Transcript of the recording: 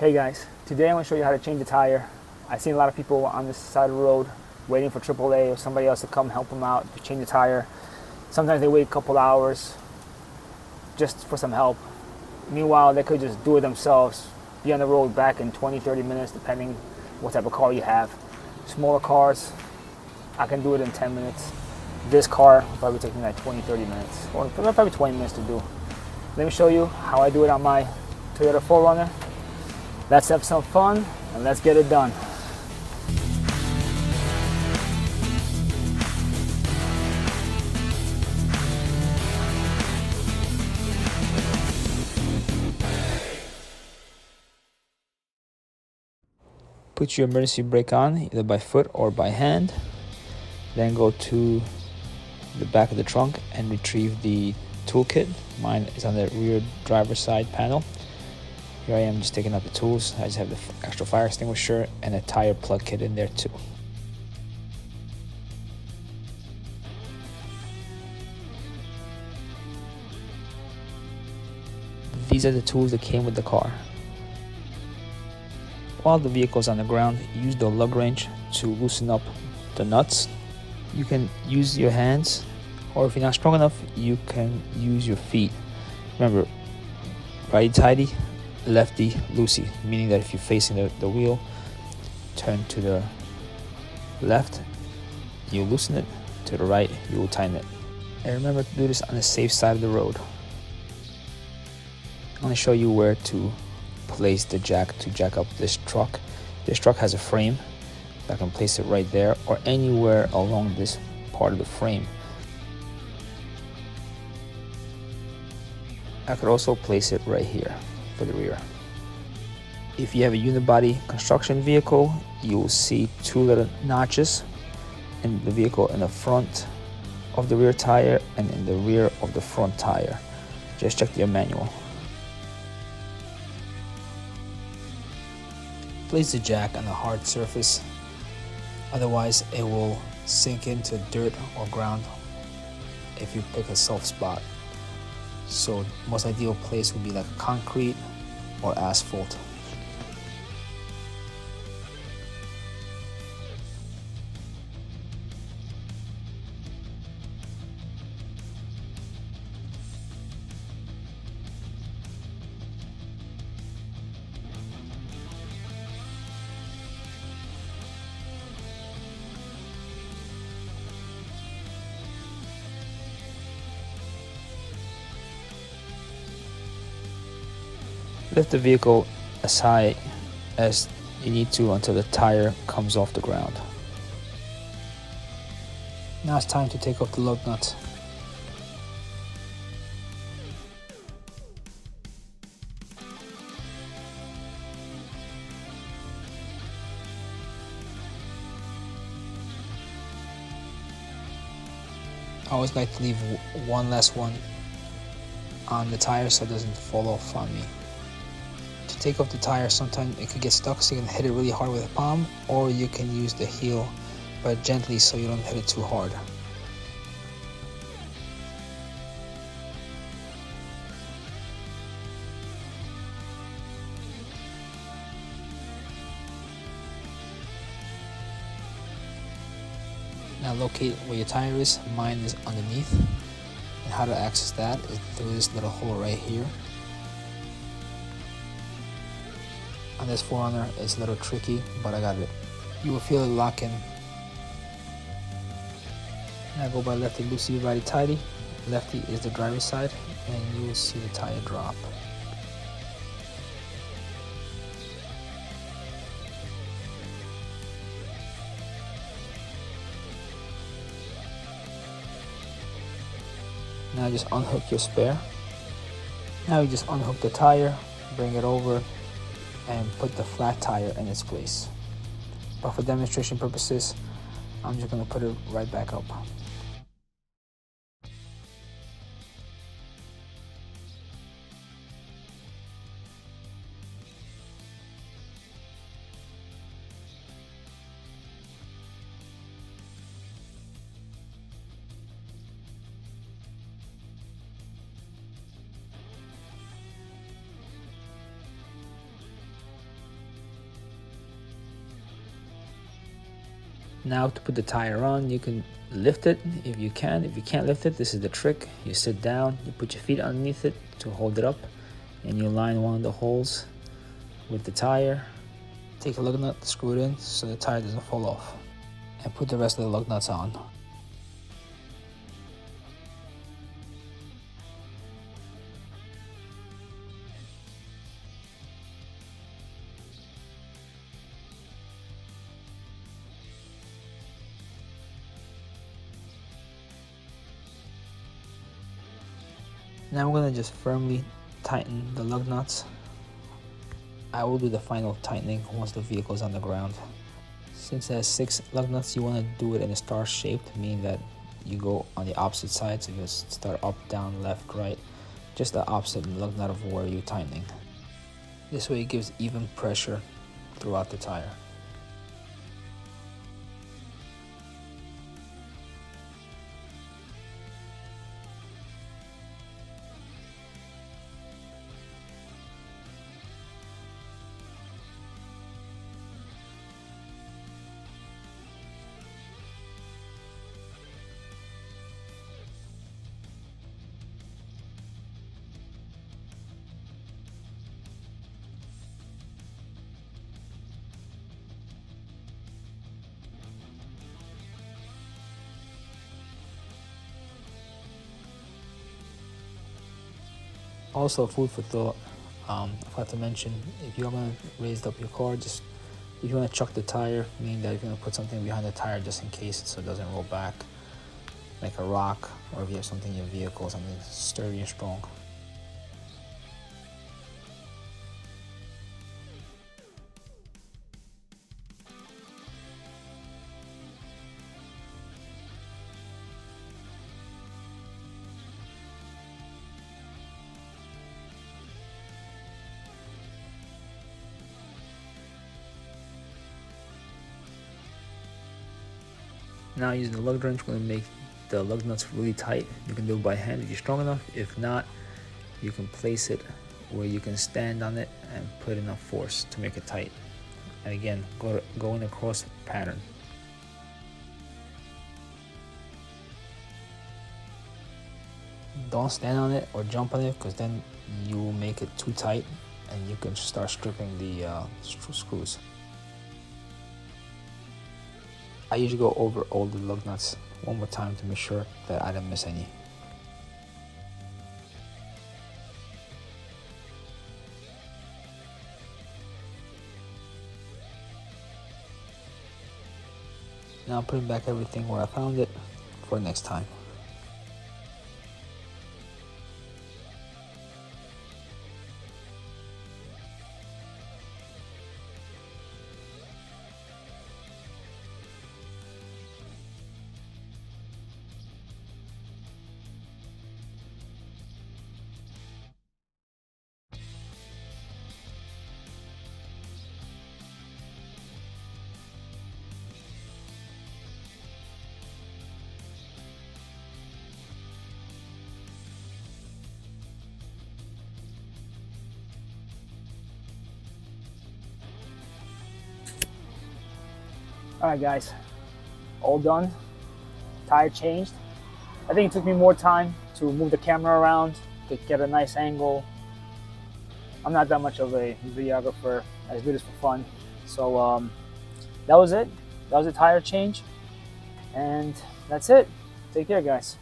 Hey guys, today I'm going to show you how to change a tire. I've seen a lot of people on this side of the road waiting for AAA or somebody else to come help them out to change a tire. Sometimes they wait a couple hours just for some help. Meanwhile, they could just do it themselves, be on the road back in 20-30 minutes depending what type of car you have. Smaller cars, I can do it in 10 minutes. This car will probably take me like 20-30 minutes, or probably 20 minutes to do. Let me show you how I do it on my Toyota 4Runner. Let's have some fun and let's get it done. Put your emergency brake on either by foot or by hand. Then go to the back of the trunk and retrieve the toolkit. Mine is on the rear driver's side panel. Here I am just taking out the tools. I just have the extra fire extinguisher and a tire plug kit in there too. These are the tools that came with the car. While the vehicle is on the ground, use the lug wrench to loosen up the nuts. You can use your hands, or if you're not strong enough, you can use your feet. Remember, righty tighty, lefty loosey, meaning that if you're facing the wheel, turn to the left, you loosen it, to the right, you will tighten it. And remember to do this on the safe side of the road. I'm going to show you where to place the jack to jack up this truck. This truck has a frame. I can place it right there or anywhere along this part of the frame. I could also place it right here for the rear. If you have a unibody construction vehicle, you will see two little notches in the vehicle in the front of the rear tire and in the rear of the front tire. Just check your manual. Place the jack on a hard surface, otherwise it will sink into dirt or ground if you pick a soft spot. So most ideal place would be like concrete or asphalt. Lift the vehicle as high as you need to until the tire comes off the ground. Now it's time to take off the lug nuts. I always like to leave one last one on the tire so it doesn't fall off on me. To take off the tire, sometimes it could get stuck, so you can hit it really hard with a palm, or you can use the heel, but gently so you don't hit it too hard. Now locate where your tire is. Mine is underneath, and how to access that is through this little hole right here. On this 4Runner, it's a little tricky, but I got it. You will feel it lock in. Now go by lefty loosey, righty tighty. Lefty is the driver's side, and you will see the tire drop. Now just unhook your spare. Now you just unhook the tire, bring it over, and put the flat tire in its place. But for demonstration purposes, I'm just going to put it right back up. Now to put the tire on, you can lift it if you can. If you can't lift it, this is the trick. You sit down, you put your feet underneath it to hold it up, and you line one of the holes with the tire. Take a lug nut, screw it in so the tire doesn't fall off, and put the rest of the lug nuts on. Now we're going to just firmly tighten the lug nuts. I will do the final tightening once the vehicle is on the ground. Since it has 6 lug nuts, you want to do it in a star shape, meaning that you go on the opposite side. So you start up, down, left, right, just the opposite lug nut of where you're tightening. This way it gives even pressure throughout the tire. Also, food for thought. I forgot to mention, if you're going to raise up your car, just if you want to chuck the tire, meaning that you're going to put something behind the tire just in case so it doesn't roll back, like a rock, or if you have something in your vehicle, something sturdy and strong. Now using the lug wrench, we're going to make the lug nuts really tight. You can do it by hand if you're strong enough. If not, you can place it where you can stand on it and put enough force to make it tight. And again, go in a cross pattern. Don't stand on it or jump on it, because then you will make it too tight and you can start stripping the screws. I usually go over all the lug nuts one more time to make sure that I didn't miss any. Now putting back everything where I found it for next time. All right, guys, all done. Tire changed. I think it took me more time to move the camera around to get a nice angle. I'm not that much of a videographer. I just do this for fun. So that was it. That was a tire change, and that's it. Take care, guys.